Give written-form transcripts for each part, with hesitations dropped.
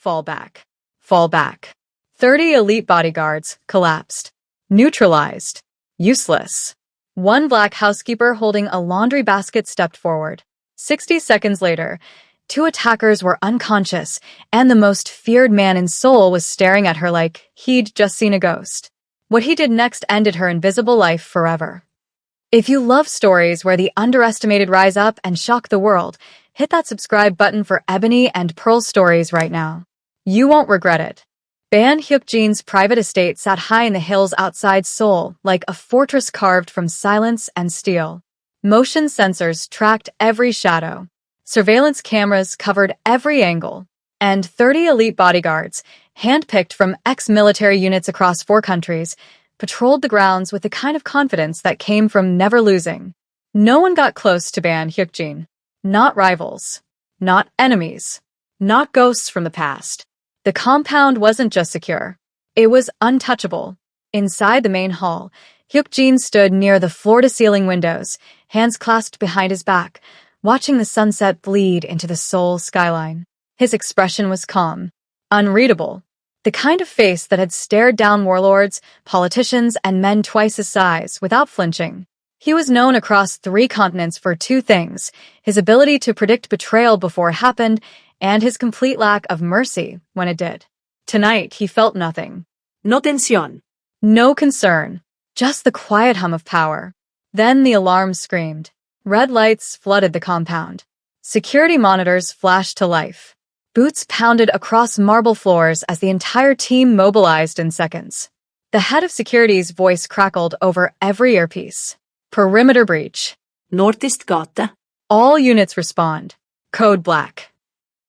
Fall back. Fall back. 30 elite bodyguards collapsed. Neutralized. Useless. One black housekeeper holding a laundry basket stepped forward. 60 seconds later, two attackers were unconscious, and the most feared man in Seoul was staring at her like he'd just seen a ghost. What he did next ended her invisible life forever. If you love stories where the underestimated rise up and shock the world, hit that subscribe button for Ebony and Pearl stories right now. You won't regret it. Ban Hyuk-jin's private estate sat high in the hills outside Seoul, like a fortress carved from silence and steel. Motion sensors tracked every shadow. Surveillance cameras covered every angle. And 30 elite bodyguards, handpicked from ex-military units across 4 countries, patrolled the grounds with the kind of confidence that came from never losing. No one got close to Ban Hyuk-jin. Not rivals. Not enemies. Not ghosts from the past. The compound wasn't just secure. It was untouchable. Inside the main hall, Hyuk-jin stood near the floor-to-ceiling windows, hands clasped behind his back, watching the sunset bleed into the Seoul skyline. His expression was calm, unreadable, the kind of face that had stared down warlords, politicians, and men twice his size without flinching. He was known across 3 continents for 2 things: his ability to predict betrayal before it happened, and his complete lack of mercy when it did. Tonight, he felt nothing. No tensión. No concern. Just the quiet hum of power. Then the alarm screamed. Red lights flooded the compound. Security monitors flashed to life. Boots pounded across marble floors as the entire team mobilized in seconds. The head of security's voice crackled over every earpiece. Perimeter breach. Northeast gata. All units respond. Code Black.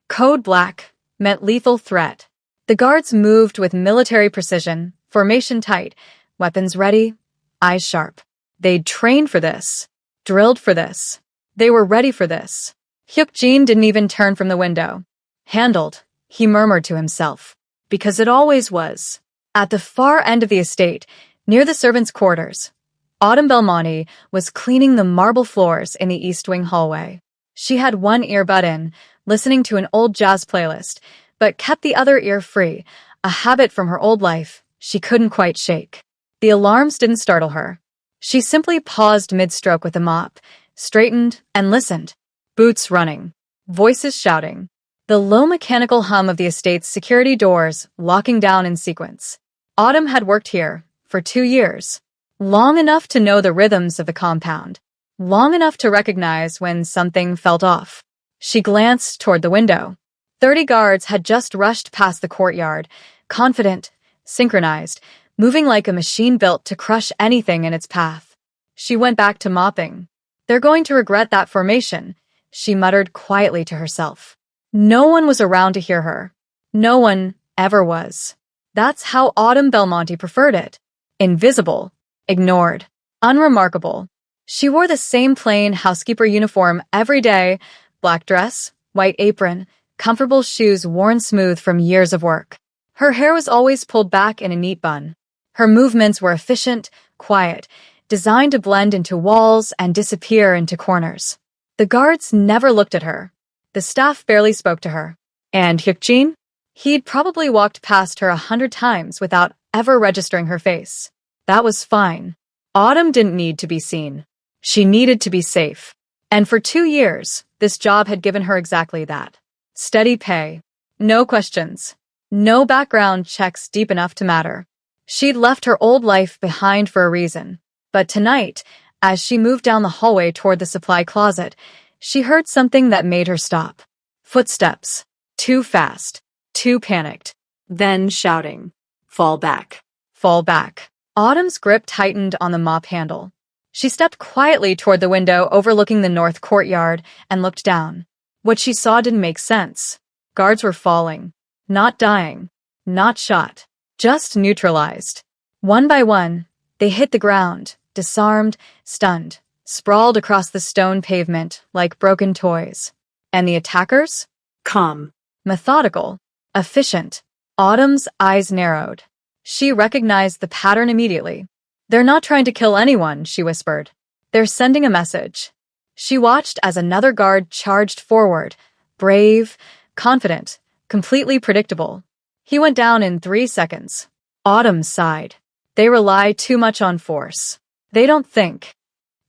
Code Black meant lethal threat. The guards moved with military precision, formation tight, weapons ready, eyes sharp. They'd trained for this, drilled for this. They were ready for this. Hyuk-jin didn't even turn from the window. Handled, he murmured to himself, because it always was. At the far end of the estate, near the servants' quarters, Autumn Belmonte was cleaning the marble floors in the East Wing hallway. She had one earbud in, listening to an old jazz playlist, but kept the other ear free, a habit from her old life she couldn't quite shake. The alarms didn't startle her. She simply paused mid-stroke with the mop, straightened, and listened. Boots running. Voices shouting. The low mechanical hum of the estate's security doors locking down in sequence. Autumn had worked here for 2 years. Long enough to know the rhythms of the compound. Long enough to recognize when something felt off. She glanced toward the window. 30 guards had just rushed past the courtyard, confident, synchronized, moving like a machine built to crush anything in its path. She went back to mopping. They're going to regret that formation, she muttered quietly to herself. No one was around to hear her. No one ever was. That's how Autumn Belmonte preferred it. Invisible, ignored, unremarkable. She wore the same plain housekeeper uniform every day, black dress, white apron, comfortable shoes worn smooth from years of work. Her hair was always pulled back in a neat bun. Her movements were efficient, quiet, designed to blend into walls and disappear into corners. The guards never looked at her. The staff barely spoke to her. And Hyuk-jin? He'd probably walked past her 100 times without ever registering her face. That was fine. Autumn didn't need to be seen. She needed to be safe. And for 2 years, this job had given her exactly that. Steady pay. No questions. No background checks deep enough to matter. She'd left her old life behind for a reason. But tonight, as she moved down the hallway toward the supply closet, she heard something that made her stop. Footsteps. Too fast. Too panicked. Then shouting. Fall back. Fall back. Autumn's grip tightened on the mop handle. She stepped quietly toward the window overlooking the north courtyard and looked down. What she saw didn't make sense. Guards were falling. Not dying. Not shot. Just neutralized. One by one, they hit the ground, disarmed, stunned, sprawled across the stone pavement like broken toys. And the attackers? Calm. Methodical. Efficient. Autumn's eyes narrowed. She recognized the pattern immediately. They're not trying to kill anyone, she whispered. They're sending a message. She watched as another guard charged forward, brave, confident, Completely predictable. He went down in 3 seconds. Autumn sighed. They rely too much on force. They don't think.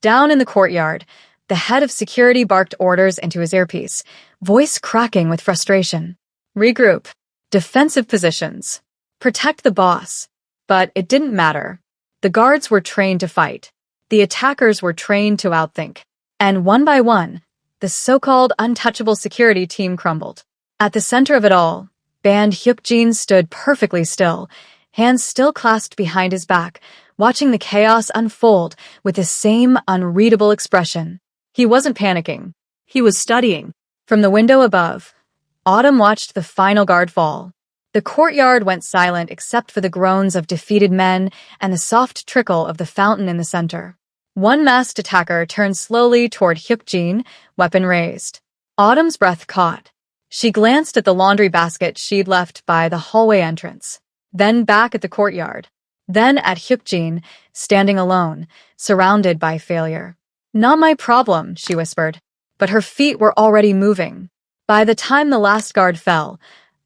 Down in the courtyard, the head of security barked orders into his earpiece, voice cracking with frustration. Regroup. Defensive positions. Protect the boss. But it didn't matter. The guards were trained to fight. The attackers were trained to outthink. And one by one, the so-called untouchable security team crumbled. At the center of it all, Ban Hyuk-jin stood perfectly still, hands still clasped behind his back, watching the chaos unfold with the same unreadable expression. He wasn't panicking. He was studying. From the window above, Autumn watched the final guard fall. The courtyard went silent except for the groans of defeated men and the soft trickle of the fountain in the center. One masked attacker turned slowly toward Hyuk-jin, weapon raised. Autumn's breath caught. She glanced at the laundry basket she'd left by the hallway entrance, then back at the courtyard, then at Hyuk-jin, standing alone, surrounded by failure. Not my problem, she whispered, but her feet were already moving. By the time the last guard fell,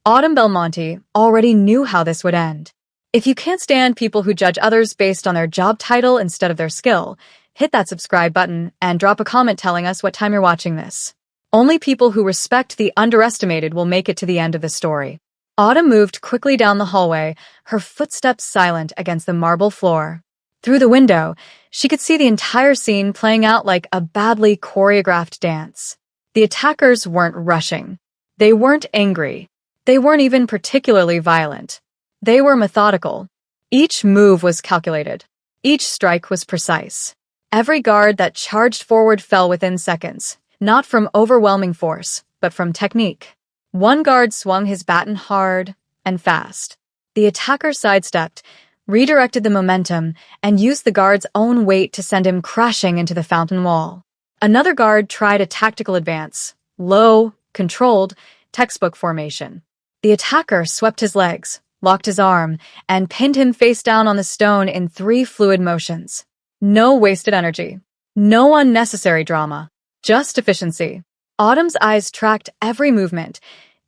Autumn Belmonte already knew how this would end. If you can't stand people who judge others based on their job title instead of their skill, hit that subscribe button and drop a comment telling us what time you're watching this. Only people who respect the underestimated will make it to the end of the story. Autumn moved quickly down the hallway, her footsteps silent against the marble floor. Through the window, she could see the entire scene playing out like a badly choreographed dance. The attackers weren't rushing. They weren't angry. They weren't even particularly violent. They were methodical. Each move was calculated. Each strike was precise. Every guard that charged forward fell within seconds, not from overwhelming force, but from technique. One guard swung his baton hard and fast. The attacker sidestepped, redirected the momentum, and used the guard's own weight to send him crashing into the fountain wall. Another guard tried a tactical advance, low, controlled, textbook formation. The attacker swept his legs, locked his arm, and pinned him face down on the stone in 3 fluid motions. No wasted energy. No unnecessary drama. Just efficiency. Autumn's eyes tracked every movement,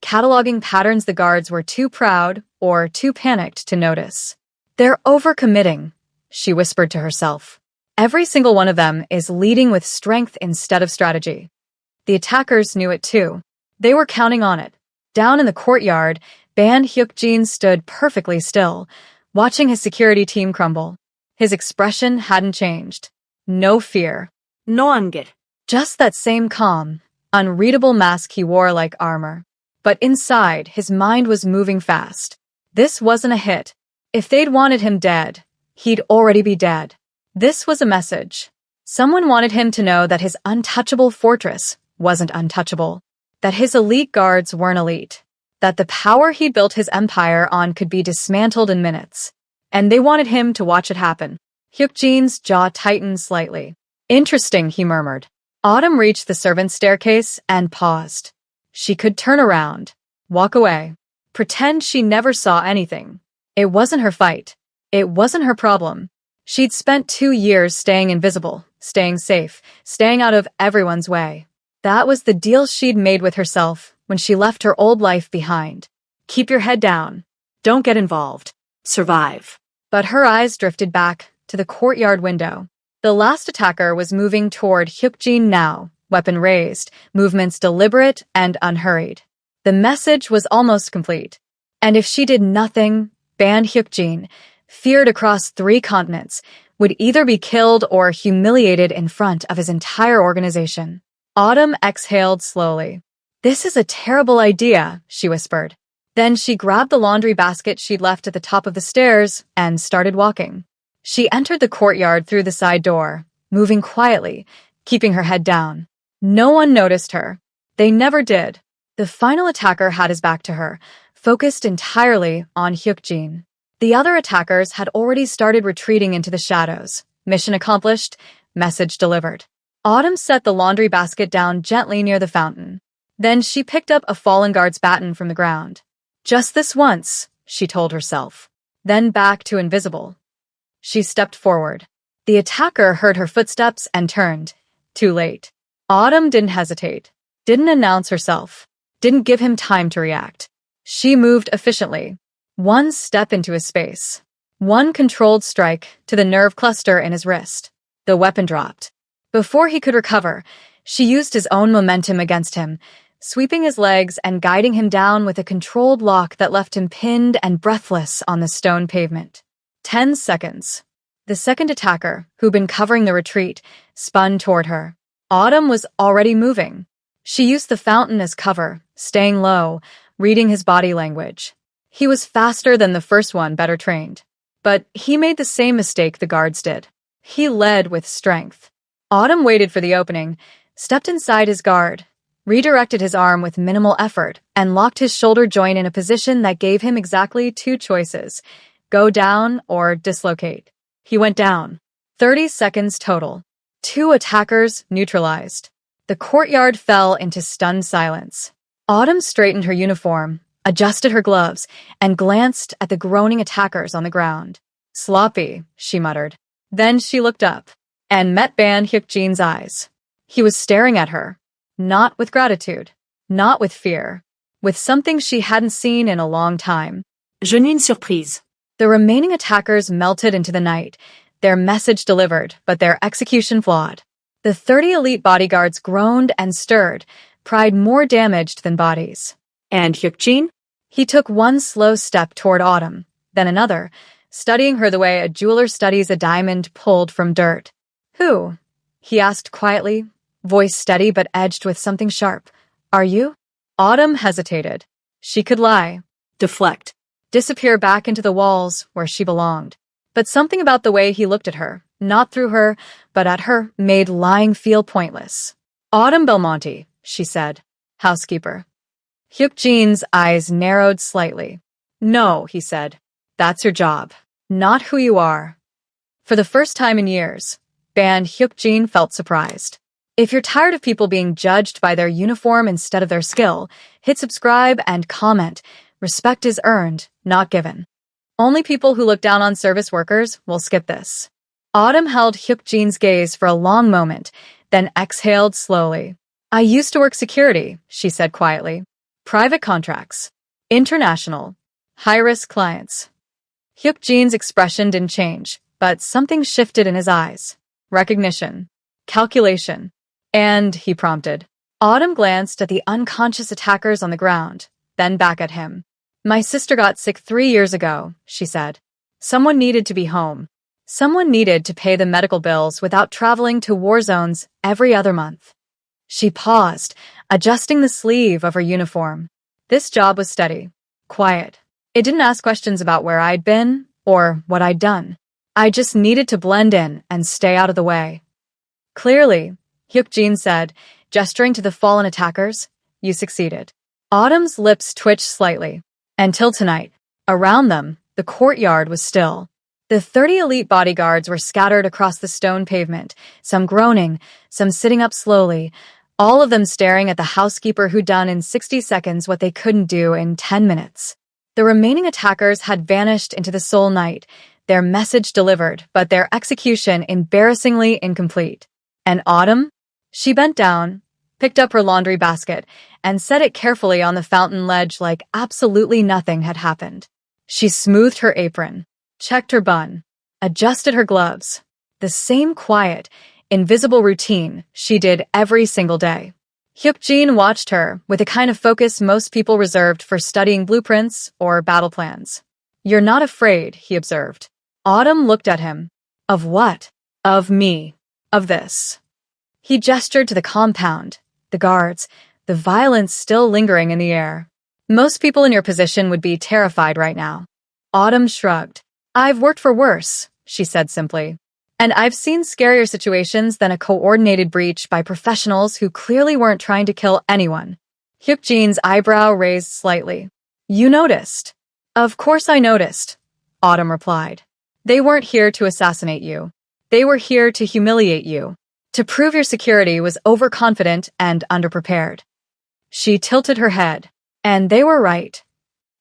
cataloging patterns the guards were too proud or too panicked to notice. They're overcommitting, she whispered to herself. Every single one of them is leading with strength instead of strategy. The attackers knew it too. They were counting on it. Down in the courtyard, Ban Hyuk-jin stood perfectly still, watching his security team crumble. His expression hadn't changed. No fear. No anger. Just that same calm, unreadable mask he wore like armor. But inside, his mind was moving fast. This wasn't a hit. If they'd wanted him dead, he'd already be dead. This was a message. Someone wanted him to know that his untouchable fortress wasn't untouchable. That his elite guards weren't elite. That the power he'd built his empire on could be dismantled in minutes. And they wanted him to watch it happen. Hyuk-jin's jaw tightened slightly. Interesting, he murmured. Autumn reached the servants' staircase and paused. She could turn around, walk away, pretend she never saw anything. It wasn't her fight. It wasn't her problem. She'd spent 2 years staying invisible, staying safe, staying out of everyone's way. That was the deal she'd made with herself when she left her old life behind. Keep your head down. Don't get involved. Survive. But her eyes drifted back to the courtyard window. The last attacker was moving toward Hyuk-jin now, weapon raised, movements deliberate and unhurried. The message was almost complete. And if she did nothing, Ban Hyuk-jin, feared across 3 continents, would either be killed or humiliated in front of his entire organization. Autumn exhaled slowly. This is a terrible idea, she whispered. Then she grabbed the laundry basket she'd left at the top of the stairs and started walking. She entered the courtyard through the side door, moving quietly, keeping her head down. No one noticed her. They never did. The final attacker had his back to her, focused entirely on Hyuk-jin. The other attackers had already started retreating into the shadows. Mission accomplished, message delivered. Autumn set the laundry basket down gently near the fountain. Then she picked up a fallen guard's baton from the ground. Just this once, she told herself. Then back to invisible. She stepped forward. The attacker heard her footsteps and turned. Too late. Autumn didn't hesitate. Didn't announce herself. Didn't give him time to react. She moved efficiently. One step into his space. One controlled strike to the nerve cluster in his wrist. The weapon dropped. Before he could recover, she used his own momentum against him, sweeping his legs and guiding him down with a controlled lock that left him pinned and breathless on the stone pavement. 10 seconds. The second attacker, who'd been covering the retreat, spun toward her. Autumn was already moving. She used the fountain as cover, staying low, reading his body language. He was faster than the first one, better trained. But he made the same mistake the guards did. He led with strength. Autumn waited for the opening, stepped inside his guard, redirected his arm with minimal effort, and locked his shoulder joint in a position that gave him exactly two choices: go down or dislocate. He went down. 30 seconds total. 2 attackers neutralized. The courtyard fell into stunned silence. Autumn straightened her uniform, adjusted her gloves, and glanced at the groaning attackers on the ground. Sloppy, she muttered. Then she looked up and met Ban Hyuk-jin's eyes. He was staring at her, not with gratitude, not with fear, with something she hadn't seen in a long time. Je n'ai une surprise. The remaining attackers melted into the night, their message delivered, but their execution flawed. The 30 elite bodyguards groaned and stirred, pride more damaged than bodies. And Hyuk-jin? He took one slow step toward Autumn, then another, studying her the way a jeweler studies a diamond pulled from dirt. Who? He asked quietly, voice steady but edged with something sharp. Are you? Autumn hesitated. She could lie. Deflect. Disappear back into the walls where she belonged. But something about the way he looked at her, not through her, but at her, made lying feel pointless. Autumn Belmonte, she said. Housekeeper. Hyuk-jin's eyes narrowed slightly. No, he said. That's your job. Not who you are. For the first time in years, Ban Hyuk-jin felt surprised. If you're tired of people being judged by their uniform instead of their skill, hit subscribe and comment. Respect is earned, not given. Only people who look down on service workers will skip this. Autumn held Hyuk-jin's gaze for a long moment, then exhaled slowly. I used to work security, she said quietly. Private contracts. International. High-risk clients. Hyuk-jin's expression didn't change, but something shifted in his eyes. Recognition. Calculation. And, he prompted. Autumn glanced at the unconscious attackers on the ground, then back at him. My sister got sick 3 years ago, she said. Someone needed to be home. Someone needed to pay the medical bills without traveling to war zones every other month. She paused, adjusting the sleeve of her uniform. This job was steady, quiet. It didn't ask questions about where I'd been or what I'd done. I just needed to blend in and stay out of the way. Clearly, Hyuk-jin said, gesturing to the fallen attackers, you succeeded. Autumn's lips twitched slightly. Until tonight, around them, the courtyard was still. The 30 elite bodyguards were scattered across the stone pavement, some groaning, some sitting up slowly, all of them staring at the housekeeper who'd done in 60 seconds what they couldn't do in 10 minutes. The remaining attackers had vanished into the soul night, their message delivered, but their execution embarrassingly incomplete. And Autumn? She bent down, picked up her laundry basket, and set it carefully on the fountain ledge like absolutely nothing had happened. She smoothed her apron, checked her bun, adjusted her gloves. The same quiet, invisible routine she did every single day. Hyuk-jin watched her with a kind of focus most people reserved for studying blueprints or battle plans. You're not afraid, he observed. Autumn looked at him. Of what? Of me. Of this. He gestured to the compound, the guards, the violence still lingering in the air. Most people in your position would be terrified right now. Autumn shrugged. I've worked for worse, she said simply. And I've seen scarier situations than a coordinated breach by professionals who clearly weren't trying to kill anyone. Hyuk-jin's eyebrow raised slightly. You noticed. Of course I noticed, Autumn replied. They weren't here to assassinate you. They were here to humiliate you. To prove your security was overconfident and underprepared. She tilted her head, and they were right.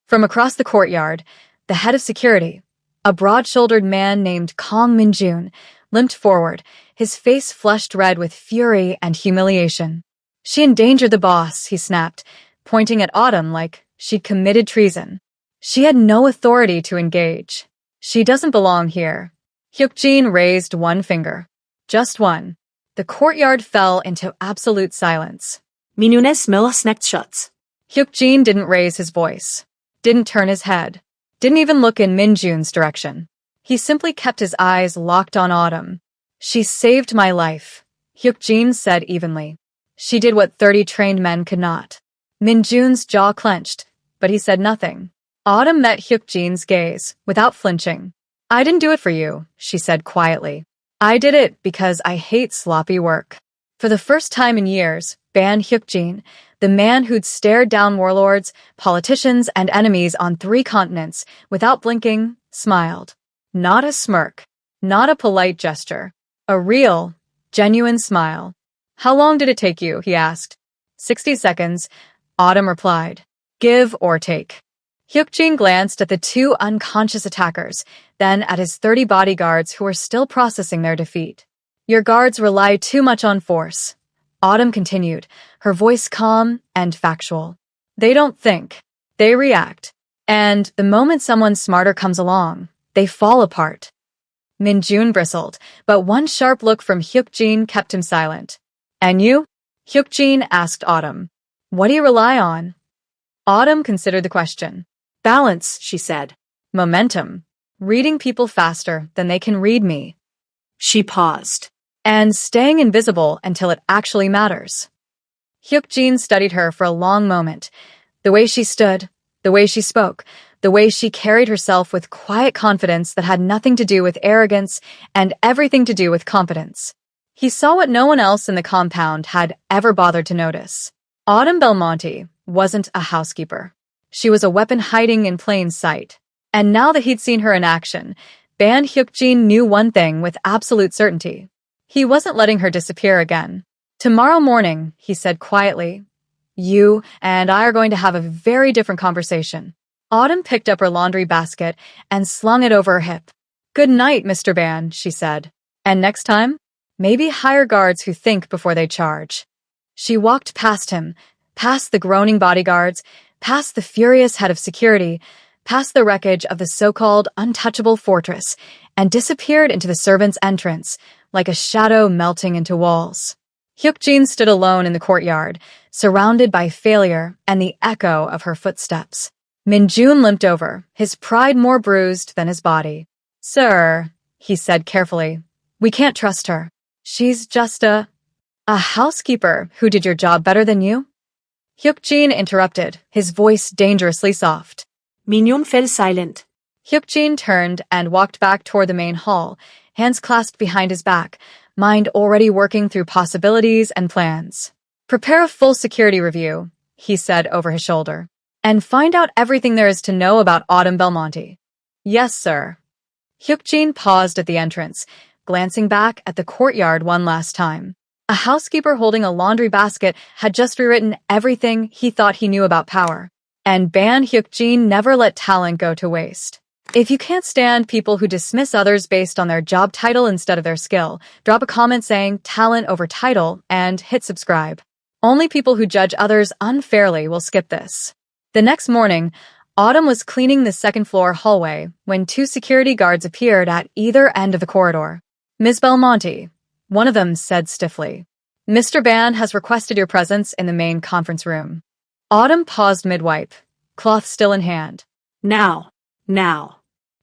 From across the courtyard, the head of security, a broad-shouldered man named Kong Min-jun, limped forward, his face flushed red with fury and humiliation. She endangered the boss, he snapped, pointing at Autumn like She'd committed treason. She had no authority to engage. She doesn't belong here. Hyukjin raised one finger. Just one. The courtyard fell into absolute silence. Minunez millisnekt shots. Hyukjin didn't raise his voice, didn't turn his head, didn't even look in Minjun's direction. He simply kept his eyes locked on Autumn. She saved my life, Hyukjin said evenly. She did what 30 trained men could not. Minjun's jaw clenched, but he said nothing. Autumn met Hyukjin's gaze, without flinching. I didn't do it for you, she said quietly. I did it because I hate sloppy work. For the first time in years, Ban Hyukjin, the man who'd stared down warlords, politicians, and enemies on 3 continents without blinking, smiled. Not a smirk, not a polite gesture. A real, genuine smile. How long did it take you? He asked. 60 seconds, Autumn replied. Give or take. Hyukjin glanced at the 2 unconscious attackers, then at his 30 bodyguards who were still processing their defeat. Your guards rely too much on force. Autumn continued, her voice calm and factual. They don't think. They react. And the moment someone smarter comes along, they fall apart. Minjun bristled, but one sharp look from Hyukjin kept him silent. And you? Hyukjin asked Autumn. What do you rely on? Autumn considered the question. Balance, she said. Momentum. Reading people faster than they can read me. She paused. And staying invisible until it actually matters. Hyukjin studied her for a long moment. The way she stood, the way she spoke, the way she carried herself with quiet confidence that had nothing to do with arrogance and everything to do with competence. He saw what no one else in the compound had ever bothered to notice. Autumn Belmonte wasn't a housekeeper. She was a weapon hiding in plain sight. And now that he'd seen her in action, Ban Hyukjin knew one thing with absolute certainty. He wasn't letting her disappear again. Tomorrow morning, he said quietly, you and I are going to have a very different conversation. Autumn picked up her laundry basket and slung it over her hip. Good night, Mr. Ban, she said. And next time, maybe hire guards who think before they charge. She walked past him, past the groaning bodyguards, past the furious head of security, past the wreckage of the so-called untouchable fortress, and disappeared into the servants' entrance, like a shadow melting into walls. Hyukjin stood alone in the courtyard, surrounded by failure and the echo of her footsteps. Minjun limped over, his pride more bruised than his body. Sir, he said carefully, we can't trust her. She's just a housekeeper who did your job better than you? Hyukjin interrupted, his voice dangerously soft. Minun fell silent. Hyukjin turned and walked back toward the main hall, hands clasped behind his back, mind already working through possibilities and plans. Prepare a full security review, he said over his shoulder, and find out everything there is to know about Autumn Belmonte. Yes, sir. Hyukjin paused at the entrance, glancing back at the courtyard one last time. A housekeeper holding a laundry basket had just rewritten everything he thought he knew about power. And Ban Hyukjin never let talent go to waste. If you can't stand people who dismiss others based on their job title instead of their skill, drop a comment saying talent over title and hit subscribe. Only people who judge others unfairly will skip this. The next morning, Autumn was cleaning the second-floor hallway when 2 security guards appeared at either end of the corridor. Ms. Belmonte, one of them said stiffly. Mr. Ban has requested your presence in the main conference room. Autumn paused mid-wipe, cloth still in hand. Now.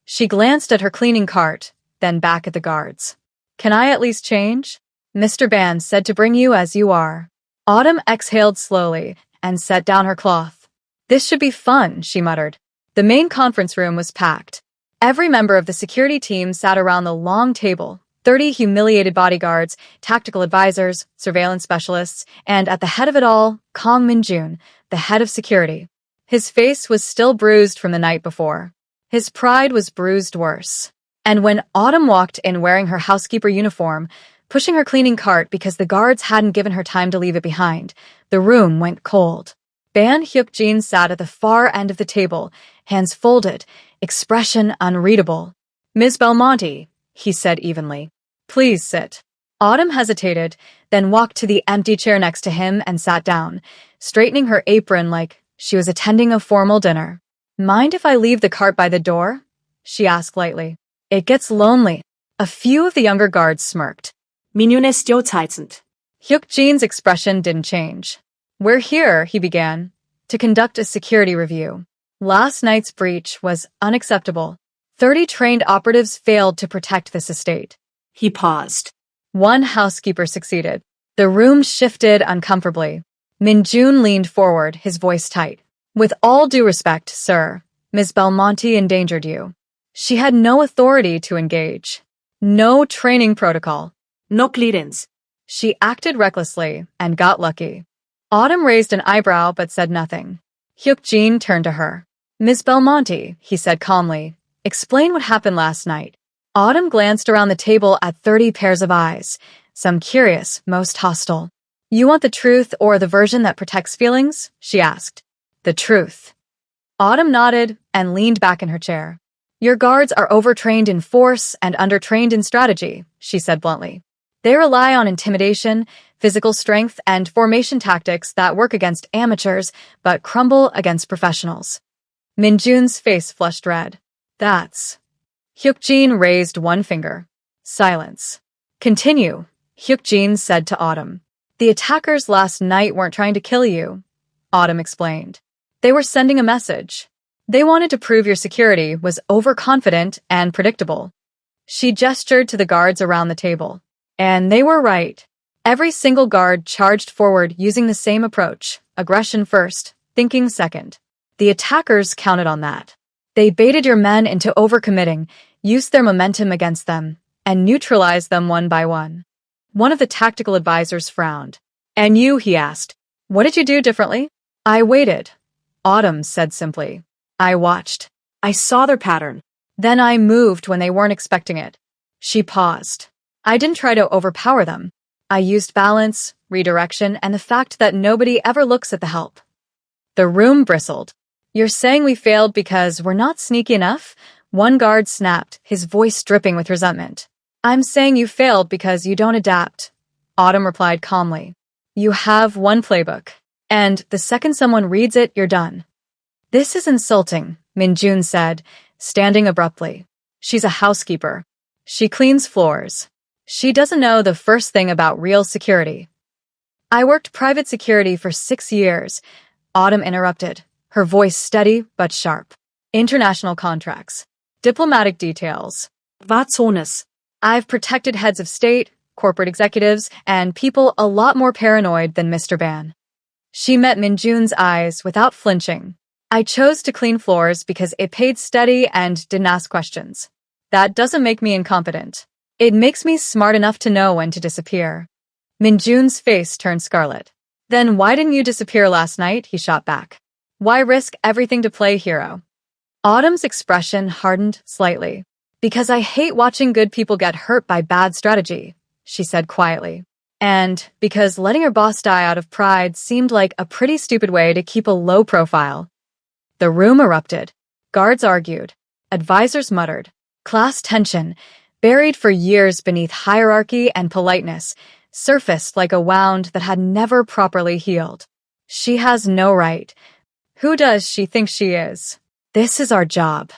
She glanced at her cleaning cart, then back at the guards. Can I at least change? Mr. Ban said to bring you as you are. Autumn exhaled slowly and set down her cloth. This should be fun, she muttered. The main conference room was packed. Every member of the security team sat around the long table, 30 humiliated bodyguards, tactical advisors, surveillance specialists, and at the head of it all, Kong Minjun, the head of security. His face was still bruised from the night before. His pride was bruised worse. And when Autumn walked in wearing her housekeeper uniform, pushing her cleaning cart because the guards hadn't given her time to leave it behind, the room went cold. Ban Hyukjin sat at the far end of the table, hands folded, expression unreadable. Ms. Belmonte, he said evenly. Please sit. Autumn hesitated, then walked to the empty chair next to him and sat down, straightening her apron like She was attending a formal dinner. Mind if I leave the cart by the door? She asked lightly. It gets lonely. A few of the younger guards smirked. Minune stillzeitend. Hyuk-jin's expression didn't change. We're here, he began, to conduct a security review. Last night's breach was unacceptable. 30 trained operatives failed to protect this estate. He paused. One housekeeper succeeded. The room shifted uncomfortably. Min-jun leaned forward, his voice tight. With all due respect, sir, Ms. Belmonte endangered you. She had no authority to engage. No training protocol. No clearance. She acted recklessly and got lucky. Autumn raised an eyebrow but said nothing. Hyuk-jin turned to her. Ms. Belmonte, he said calmly, explain what happened last night. Autumn glanced around the table at 30 pairs of eyes, some curious, most hostile. You want the truth or the version that protects feelings? She asked. The truth. Autumn nodded and leaned back in her chair. Your guards are overtrained in force and undertrained in strategy, she said bluntly. They rely on intimidation, physical strength, and formation tactics that work against amateurs but crumble against professionals. Min-jun's face flushed red. That's... Hyuk-jin raised one finger. Silence. Continue, Hyuk-jin said to Autumn. The attackers last night weren't trying to kill you, Autumn explained. They were sending a message. They wanted to prove your security was overconfident and predictable. She gestured to the guards around the table. And they were right. Every single guard charged forward using the same approach, aggression first, thinking second. The attackers counted on that. They baited your men into overcommitting, used their momentum against them, and neutralized them one by one. One of the tactical advisors frowned. And you, he asked, what did you do differently? I waited, Autumn said simply. I watched. I saw their pattern. Then I moved when they weren't expecting it. She paused. I didn't try to overpower them. I used balance, redirection, and the fact that nobody ever looks at the help. The room bristled. You're saying we failed because we're not sneaky enough? One guard snapped, his voice dripping with resentment. I'm saying you failed because you don't adapt, Autumn replied calmly. You have one playbook, and the second someone reads it, you're done. This is insulting, Min-jun said, standing abruptly. She's a housekeeper. She cleans floors. She doesn't know the first thing about real security. I worked private security for 6 years, Autumn interrupted, her voice steady but sharp. International contracts. Diplomatic details. Watsones. I've protected heads of state, corporate executives, and people a lot more paranoid than Mr. Ban. She met Min-jun's eyes without flinching. I chose to clean floors because it paid steady and didn't ask questions. That doesn't make me incompetent. It makes me smart enough to know when to disappear. Min-jun's face turned scarlet. Then why didn't you disappear last night? He shot back. Why risk everything to play hero? Autumn's expression hardened slightly. Because I hate watching good people get hurt by bad strategy, she said quietly. And because letting her boss die out of pride seemed like a pretty stupid way to keep a low profile. The room erupted. Guards argued. Advisors muttered. Class tension, buried for years beneath hierarchy and politeness, surfaced like a wound that had never properly healed. She has no right. Who does she think she is? This is our job.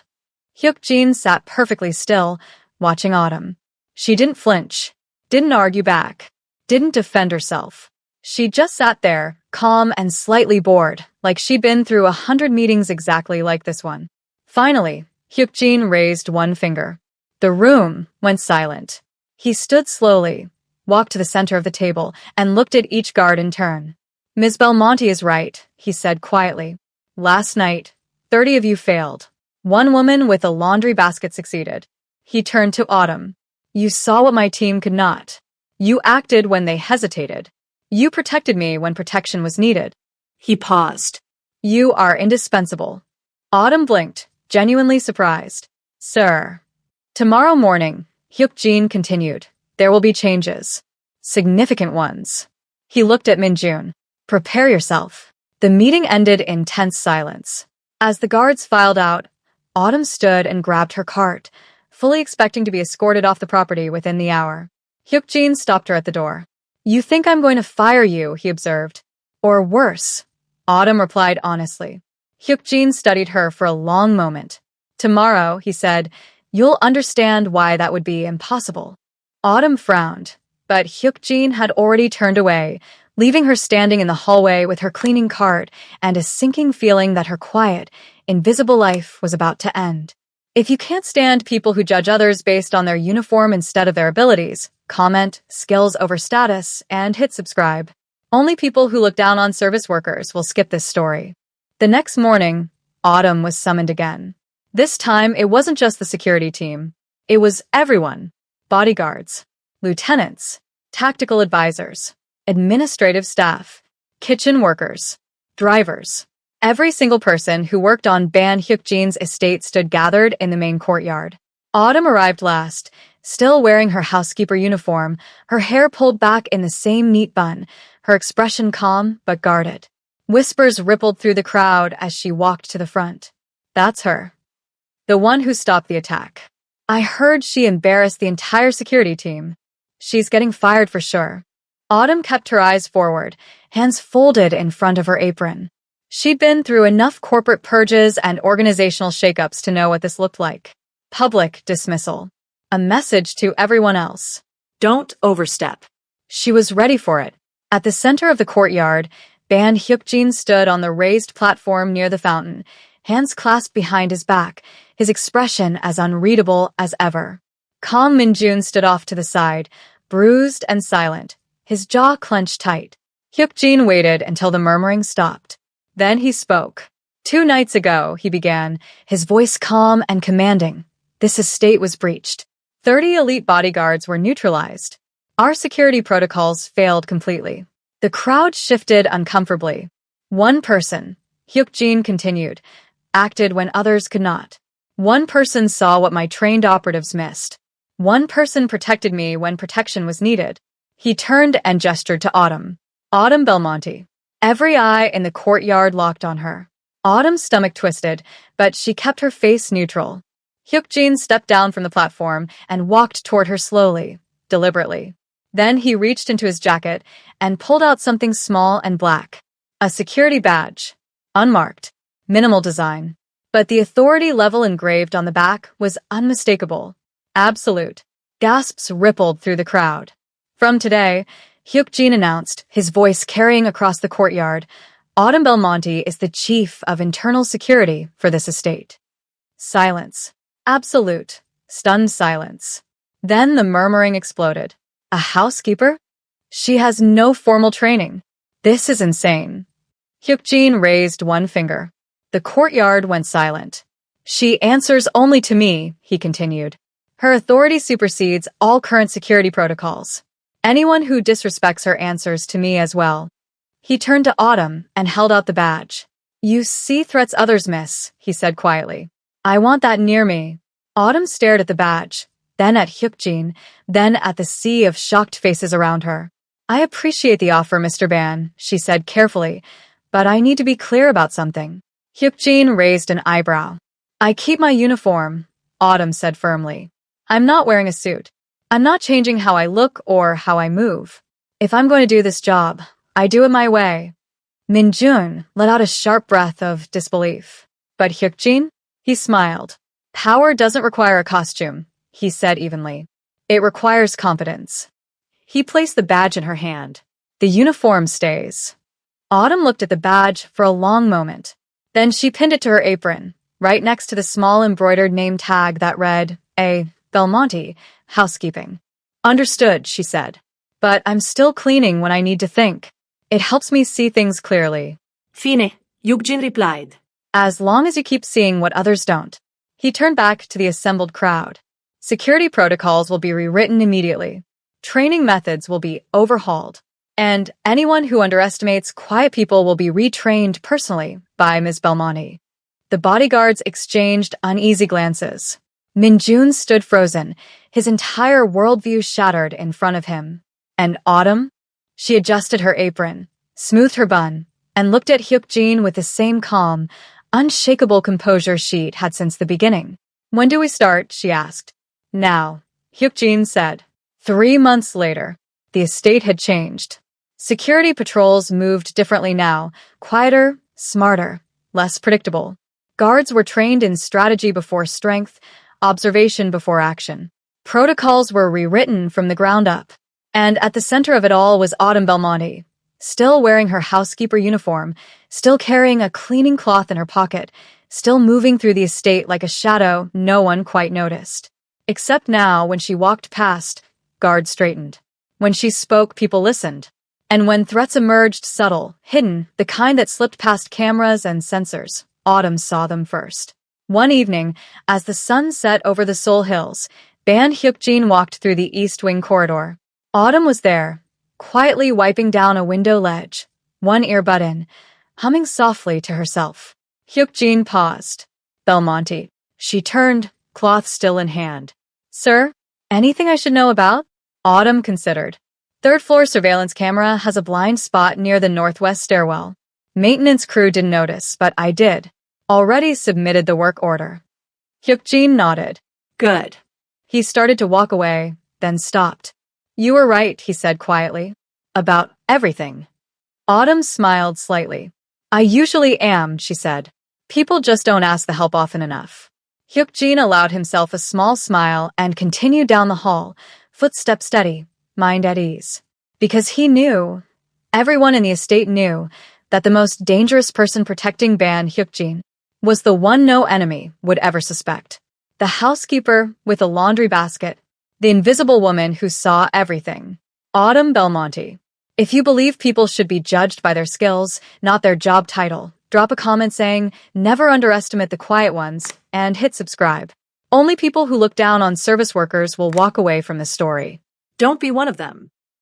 Hyuk-jin sat perfectly still, watching Autumn. She didn't flinch, didn't argue back, didn't defend herself. She just sat there, calm and slightly bored, like she'd been through 100 meetings exactly like this one. Finally, Hyuk-jin raised one finger. The room went silent. He stood slowly, walked to the center of the table, and looked at each guard in turn. Ms. Belmonte is right, he said quietly. Last night, 30 of you failed. One woman with a laundry basket succeeded. He turned to Autumn. You saw what my team could not. You acted when they hesitated. You protected me when protection was needed. He paused. You are indispensable. Autumn blinked, genuinely surprised. Sir. Tomorrow morning, Hyuk-jin continued, there will be changes. Significant ones. He looked at Min-jun. Prepare yourself. The meeting ended in tense silence. As the guards filed out, Autumn stood and grabbed her cart, fully expecting to be escorted off the property within the hour. Hyuk-jin stopped her at the door. You think I'm going to fire you, he observed. Or worse, Autumn replied honestly. Hyukjin studied her for a long moment. Tomorrow, he said, you'll understand why that would be impossible. Autumn frowned, but Hyukjin had already turned away, leaving her standing in the hallway with her cleaning cart and a sinking feeling that her quiet, invisible life was about to end. If you can't stand people who judge others based on their uniform instead of their abilities, comment, skills over status, and hit subscribe. Only people who look down on service workers will skip this story. The next morning, Autumn was summoned again. This time, it wasn't just the security team. It was everyone. Bodyguards, lieutenants, tactical advisors, administrative staff, kitchen workers, drivers. Every single person who worked on Ban Hyukjin's estate stood gathered in the main courtyard. Autumn arrived last, still wearing her housekeeper uniform, her hair pulled back in the same neat bun, her expression calm but guarded. Whispers rippled through the crowd as she walked to the front. That's her. The one who stopped the attack. I heard she embarrassed the entire security team. She's getting fired for sure. Autumn kept her eyes forward, hands folded in front of her apron. She'd been through enough corporate purges and organizational shakeups to know what this looked like. Public dismissal. A message to everyone else. Don't overstep. She was ready for it. At the center of the courtyard, Ban Hyukjin stood on the raised platform near the fountain, hands clasped behind his back, his expression as unreadable as ever. Calm Minjun stood off to the side, bruised and silent, his jaw clenched tight. Hyukjin waited until the murmuring stopped. Then he spoke. 2 nights ago, he began, his voice calm and commanding. This estate was breached. 30 elite bodyguards were neutralized. Our security protocols failed completely. The crowd shifted uncomfortably. One person, Hyukjin continued, acted when others could not. One person saw what my trained operatives missed. One person protected me when protection was needed. He turned and gestured to Autumn. Autumn Belmonte. Every eye in the courtyard locked on her. Autumn's stomach twisted, but she kept her face neutral. Hyukjin stepped down from the platform and walked toward her slowly, deliberately. Then he reached into his jacket and pulled out something small and black. A security badge. Unmarked. Minimal design. But the authority level engraved on the back was unmistakable. Absolute. Gasps rippled through the crowd. From today, Hyukjin announced, his voice carrying across the courtyard, Autumn Belmonte is the chief of internal security for this estate. Silence. Absolute. Stunned silence. Then the murmuring exploded. A housekeeper? She has no formal training. This is insane. Hyukjin raised one finger. The courtyard went silent. She answers only to me, he continued. Her authority supersedes all current security protocols. Anyone who disrespects her answers to me as well. He turned to Autumn and held out the badge. You see threats others miss, he said quietly. I want that near me. Autumn stared at the badge, then at Hyukjin, then at the sea of shocked faces around her. I appreciate the offer, Mr. Ban, she said carefully, but I need to be clear about something. Hyukjin raised an eyebrow. I keep my uniform, Autumn said firmly. I'm not wearing a suit. I'm not changing how I look or how I move. If I'm going to do this job, I do it my way. Minjun let out a sharp breath of disbelief. But Hyukjin? He smiled. Power doesn't require a costume, he said evenly. It requires competence. He placed the badge in her hand. The uniform stays. Autumn looked at the badge for a long moment. Then she pinned it to her apron, right next to the small embroidered name tag that read, A. Belmonte, Housekeeping. Understood, she said. But I'm still cleaning when I need to think. It helps me see things clearly. Fine, Hyukjin replied. As long as you keep seeing what others don't. He turned back to the assembled crowd. Security protocols will be rewritten immediately. Training methods will be overhauled. And anyone who underestimates quiet people will be retrained personally by Ms. Belmonte. The bodyguards exchanged uneasy glances. Minjun stood frozen, his entire worldview shattered in front of him. And Autumn? She adjusted her apron, smoothed her bun, and looked at Hyukjin with the same calm, unshakable composure she'd had since the beginning. When do we start? She asked. Now, Hyukjin said. 3 months later, the estate had changed. Security patrols moved differently now, quieter, smarter, less predictable. Guards were trained in strategy before strength, observation before action. Protocols were rewritten from the ground up. And at the center of it all was Autumn Belmonte, still wearing her housekeeper uniform, still carrying a cleaning cloth in her pocket, still moving through the estate like a shadow no one quite noticed. Except now, when she walked past, guards straightened. When she spoke, people listened. And when threats emerged subtle, hidden, the kind that slipped past cameras and sensors, Autumn saw them first. One evening, as the sun set over the Seoul Hills, Ban Hyukjin walked through the East Wing corridor. Autumn was there, quietly wiping down a window ledge, one ear button, humming softly to herself. Hyukjin paused. Belmonte. She turned, cloth still in hand. Sir, anything I should know about? Autumn considered. Third-floor surveillance camera has a blind spot near the northwest stairwell. Maintenance crew didn't notice, but I did. Already submitted the work order. Hyukjin nodded. Good. He started to walk away, then stopped. You were right, he said quietly. About everything. Autumn smiled slightly. I usually am, she said. People just don't ask the help often enough. Hyukjin allowed himself a small smile and continued down the hall, footsteps steady, mind at ease. Because he knew, everyone in the estate knew, that the most dangerous person protecting Ban Hyukjin was the one no enemy would ever suspect. The housekeeper with a laundry basket, the invisible woman who saw everything. Autumn Belmonte. If you believe people should be judged by their skills, not their job title, drop a comment saying, never underestimate the quiet ones, and hit subscribe. Only people who look down on service workers will walk away from this story. Don't be one of them.